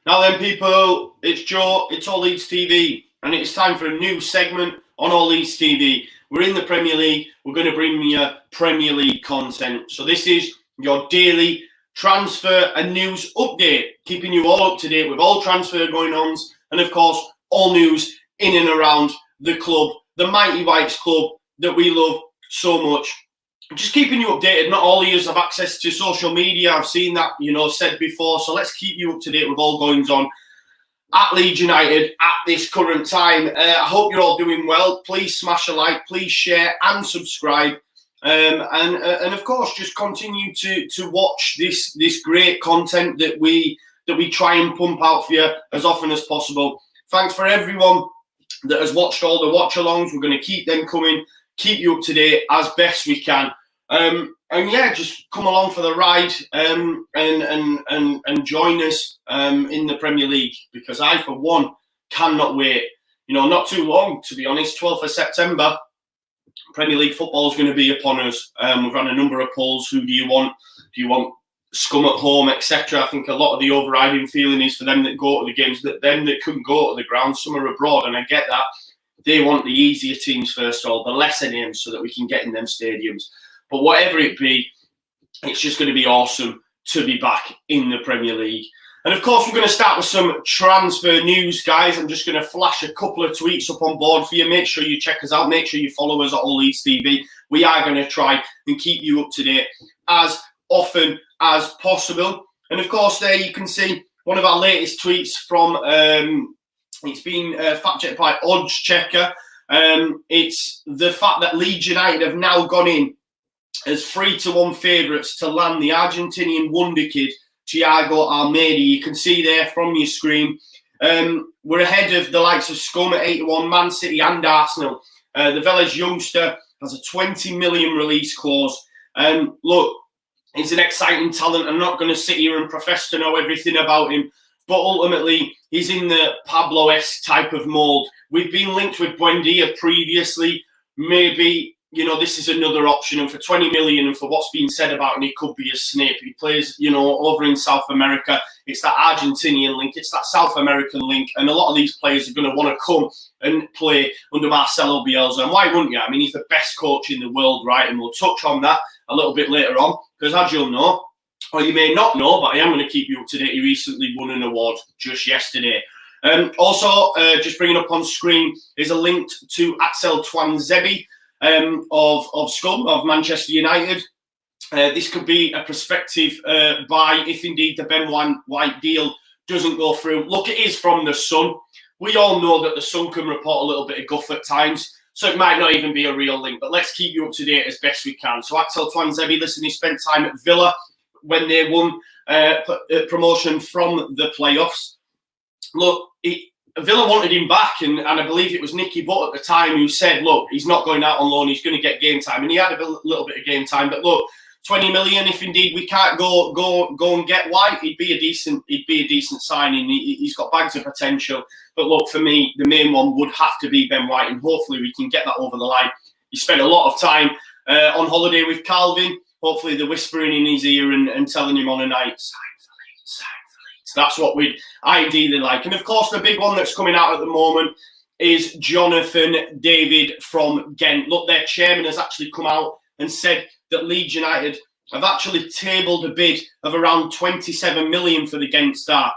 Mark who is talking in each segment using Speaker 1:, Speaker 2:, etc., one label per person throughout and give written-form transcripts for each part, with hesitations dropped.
Speaker 1: Now then, people, it's Joe, it's All Leeds TV, and it's time for a new segment on All Leeds TV. We're in the Premier League. We're going to bring you Premier League content. So this is your daily transfer and news update, keeping you all up to date with all transfer going on, and of course, all news in and around the club, the Mighty Whites club that we love so much. Just keeping you updated. Not all of you have access to social media. I've seen that, said before. So let's keep you up to date with all goings on at Leeds United at this current time. I hope you're all doing well. Please smash a like, please share and subscribe. And of course, just continue to watch this great content that we try and pump out for you as often as possible. Thanks for everyone that has watched all the watch-alongs. We're going to keep them coming, keep you up to date as best we can. And yeah, just come along for the ride and join us in the Premier League, because I, for one, cannot wait. Not too long, to be honest. 12th of September, Premier League football is going to be upon us. We've run a number of polls. Who do you want? Do you want scum at home, etc.? I think a lot of the overriding feeling is for them that go to the games, that them that couldn't go to the ground, some are abroad, and I get that. They want the easier teams first of all, the lesser names, so that we can get in them stadiums. But whatever it be, it's just going to be awesome to be back in the Premier League. And of course, we're going to start with some transfer news, guys. I'm just going to flash a couple of tweets up on board for you. Make sure you check us out. Make sure you follow us at All Leeds TV. We are going to try and keep you up to date as often as possible. And of course, there you can see one of our latest tweets from, it's been fact-checked by Odds Checker. It's the fact that Leeds United have now gone in as 3-1 favourites to land the Argentinian wonder kid, Thiago Almeida. You can see there from your screen. We're ahead of the likes of Scum at 8-1, Man City and Arsenal. The Vélez youngster has a 20 million release clause. Look, he's an exciting talent. I'm not going to sit here and profess to know everything about him, but ultimately, he's in the Pablo-esque type of mould. We've been linked with Buendia previously. Maybe, this is another option. And for 20 million, and for what's been said about him, he could be a snip. He plays, over in South America. It's that Argentinian link. It's that South American link. And a lot of these players are going to want to come and play under Marcelo Bielsa. And why wouldn't you? I mean, he's the best coach in the world, right? And we'll touch on that a little bit later on. Because as you'll know, or you may not know, but I am going to keep you up to date. He recently won an award just yesterday. Also, just bringing up on screen is a link to Axel Twanzebe of Scum, of Manchester United. This could be a prospective buy if indeed the Ben White deal doesn't go through. Look, it is from the Sun. We all know that the Sun can report a little bit of guff at times, so it might not even be a real link, but let's keep you up to date as best we can. So Axel Twanzebe, listen, he spent time at Villa when they won promotion from the playoffs. Look, Villa wanted him back, and I believe it was Nicky Butt at the time who said, look, he's not going out on loan, he's going to get game time. And he had a little bit of game time, but look, 20 million, if indeed we can't go and get White, he'd be a decent signing. He's got bags of potential. But look, for me, the main one would have to be Ben White, and hopefully we can get that over the line. He spent a lot of time on holiday with Calvin. Hopefully they're whispering in his ear and telling him on a night, sign for Leeds. That's what we'd ideally like. And of course, the big one that's coming out at the moment is Jonathan David from Ghent. Look, their chairman has actually come out and said that Leeds United have actually tabled a bid of around 27 million for the Ghent star.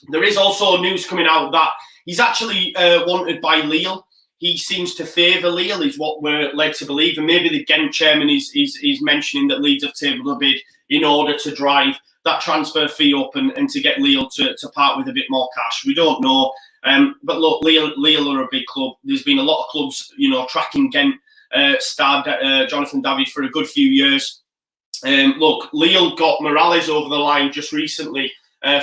Speaker 1: There is also news coming out that he's actually wanted by Lille. He seems to favour Lille, is what we're led to believe. And maybe the Ghent chairman is mentioning that Leeds have tabled a bid in order to drive that transfer fee up and to get Lille to part with a bit more cash. We don't know. But look, Lille are a big club. There's been a lot of clubs, tracking Ghent star Jonathan David for a good few years. Look, Lille got Morales over the line just recently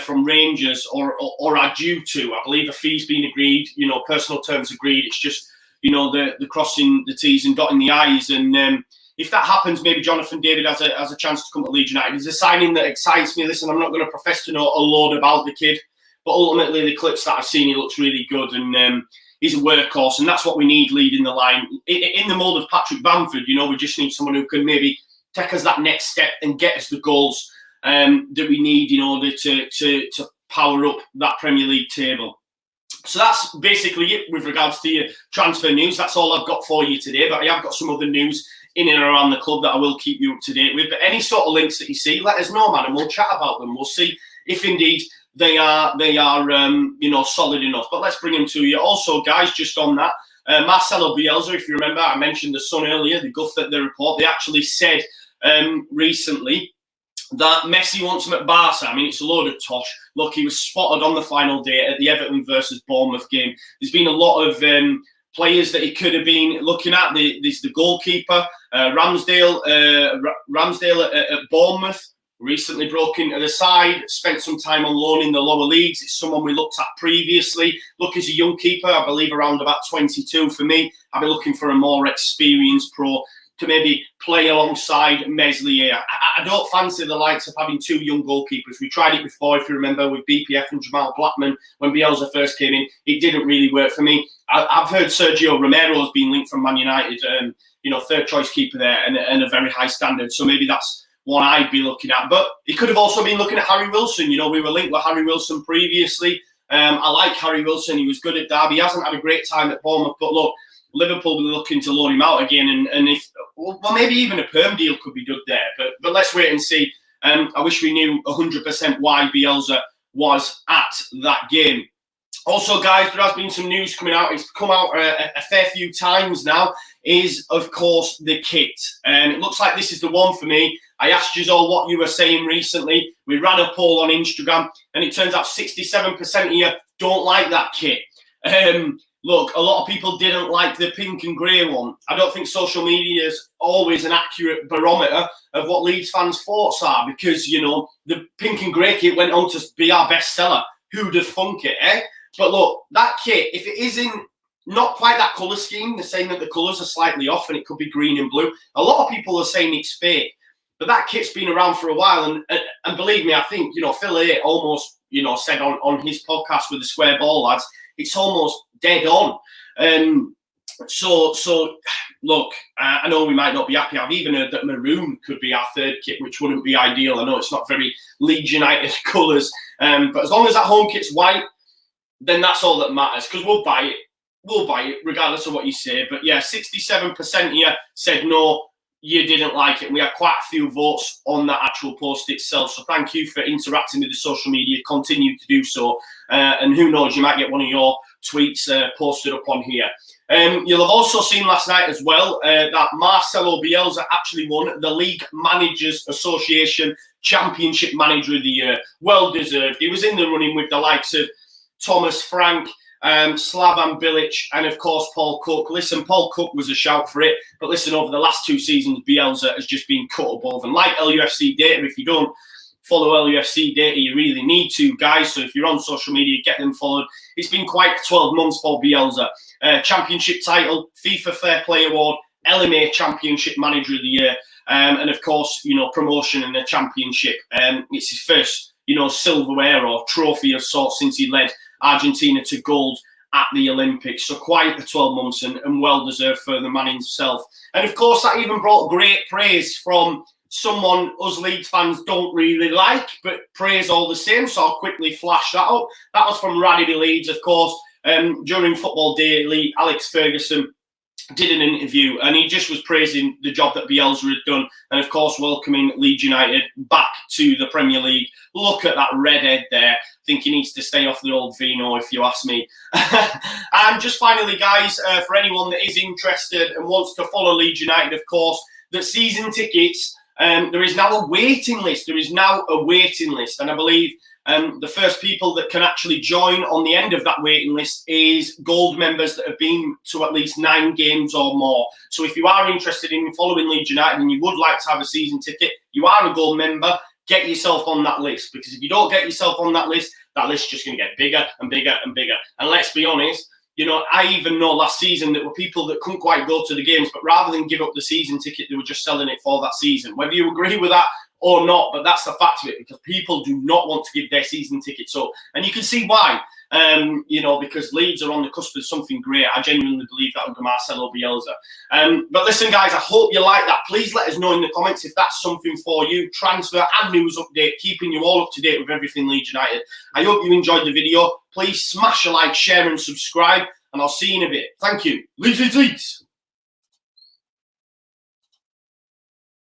Speaker 1: from Rangers, or are due to. I believe a fee's been agreed, personal terms agreed. It's just, the crossing the T's and dotting the I's. And if that happens, maybe Jonathan David has a chance to come to Leeds United. It's a signing that excites me. Listen, I'm not going to profess to know a load about the kid, but ultimately the clips that I've seen, he looks really good, and he's a workhorse, and that's what we need leading the line. In the mould of Patrick Bamford, we just need someone who can maybe take us that next step and get us the goals that we need in order to power up that Premier League table. So that's basically it with regards to your transfer news. That's all I've got for you today, but I have got some other news in and around the club that I will keep you up to date with. But any sort of links that you see, let us know, man, and we'll chat about them. We'll see if indeed they are solid enough. But let's bring them to you. Also, guys, just on that, Marcelo Bielsa, if you remember, I mentioned the Sun earlier, the guff that they report, they actually said recently that Messi wants him at Barca. I mean, it's a load of tosh. Look, he was spotted on the final day at the Everton versus Bournemouth game. There's been a lot of players that he could have been looking at. There's the goalkeeper, Ramsdale at Bournemouth, recently broke into the side, spent some time on loan in the lower leagues. It's someone we looked at previously. Look, he's a young keeper, I believe around about 22 for me. I'll be looking for a more experienced pro to maybe play alongside Meslier. I don't fancy the likes of having two young goalkeepers. We tried it before, if you remember, with BPF and Jamal Blackman when Bielsa first came in. It didn't really work for me. I've heard Sergio Romero has been linked from Man United, third choice keeper there and a very high standard. So maybe that's one I'd be looking at. But he could have also been looking at Harry Wilson. You know, we were linked with Harry Wilson previously. I like Harry Wilson. He was good at Derby. He hasn't had a great time at Bournemouth. But look, Liverpool will be looking to loan him out again, and if maybe even a perm deal could be done there. But let's wait and see. I wish we knew 100% why Bielsa was at that game. Also, guys, there has been some news coming out. It's come out a fair few times now. Is of course the kit, and it looks like this is the one for me. I asked you all what you were saying recently. We ran a poll on Instagram, and it turns out 67% of you don't like that kit. Look, a lot of people didn't like the pink and grey one. I don't think social media is always an accurate barometer of what Leeds fans' thoughts are because, you know, the pink and grey kit went on to be our best seller. Who'd have thunk it, eh? But look, that kit, if it is in not quite that colour scheme, they're saying that the colours are slightly off and it could be green and blue. A lot of people are saying it's fake. But that kit's been around for a while. And believe me, I think, you know, Phil A almost, you know, said on his podcast with the Square Ball lads, it's almost dead on. So look, I know we might not be happy. I've even heard that maroon could be our third kit, which wouldn't be ideal. I know it's not very Leeds United colours. But as long as that home kit's white, then that's all that matters because we'll buy it. We'll buy it regardless of what you say. But yeah, 67% here said no, you didn't like it. We had quite a few votes on that actual post itself. So thank you for interacting with the social media. Continue to do so. And who knows, you might get one of your tweets posted up on here. You'll have also seen last night as well that Marcelo Bielsa actually won the League Managers Association Championship Manager of the Year. Well deserved. He was in the running with the likes of Thomas Frank, Slavan Bilic, and of course Paul Cook. Listen, Paul Cook was a shout for it, but listen, over the last 2 seasons, Bielsa has just been cut above. And like LUFC data, if you don't follow LUFC data, you really need to, guys. So if you're on social media, get them followed. It's been quite 12 months for Bielsa. Championship title, FIFA Fair Play Award, LMA Championship Manager of the Year, and of course, you know, promotion in the Championship. It's his first, you know, silverware or trophy of sorts since he led Argentina to gold at the Olympics. So quite the 12 months and well-deserved for the man himself. And of course, that even brought great praise from someone us Leeds fans don't really like, but praise all the same. So I'll quickly flash that up. That was from Raddy Leeds, of course. During Football Daily, Alex Ferguson did an interview and he just was praising the job that Bielsa had done and, of course, welcoming Leeds United back to the Premier League. Look at that redhead there. I think he needs to stay off the old vino, if you ask me. And just finally, guys, for anyone that is interested and wants to follow Leeds United, of course, the season tickets, there is now a waiting list. There is now a waiting list. And I believe the first people that can actually join on the end of that waiting list is gold members that have been to at least 9 games or more. So if you are interested in following Leeds United and you would like to have a season ticket, you are a gold member, get yourself on that list. Because if you don't get yourself on that list's just going to get bigger and bigger and bigger. And let's be honest, you know, I even know last season there were people that couldn't quite go to the games, but rather than give up the season ticket, they were just selling it for that season. Whether you agree with that or not, but that's the fact of it, because people do not want to give their season tickets up. And you can see why, you know, because Leeds are on the cusp of something great. I genuinely believe that under Marcelo Bielsa. But listen, guys, I hope you like that. Please let us know in the comments if that's something for you. Transfer and news update, keeping you all up to date with everything Leeds United. I hope you enjoyed the video. Please smash a like, share and subscribe, and I'll see you in a bit. Thank you. Leeds, Leeds, Leeds.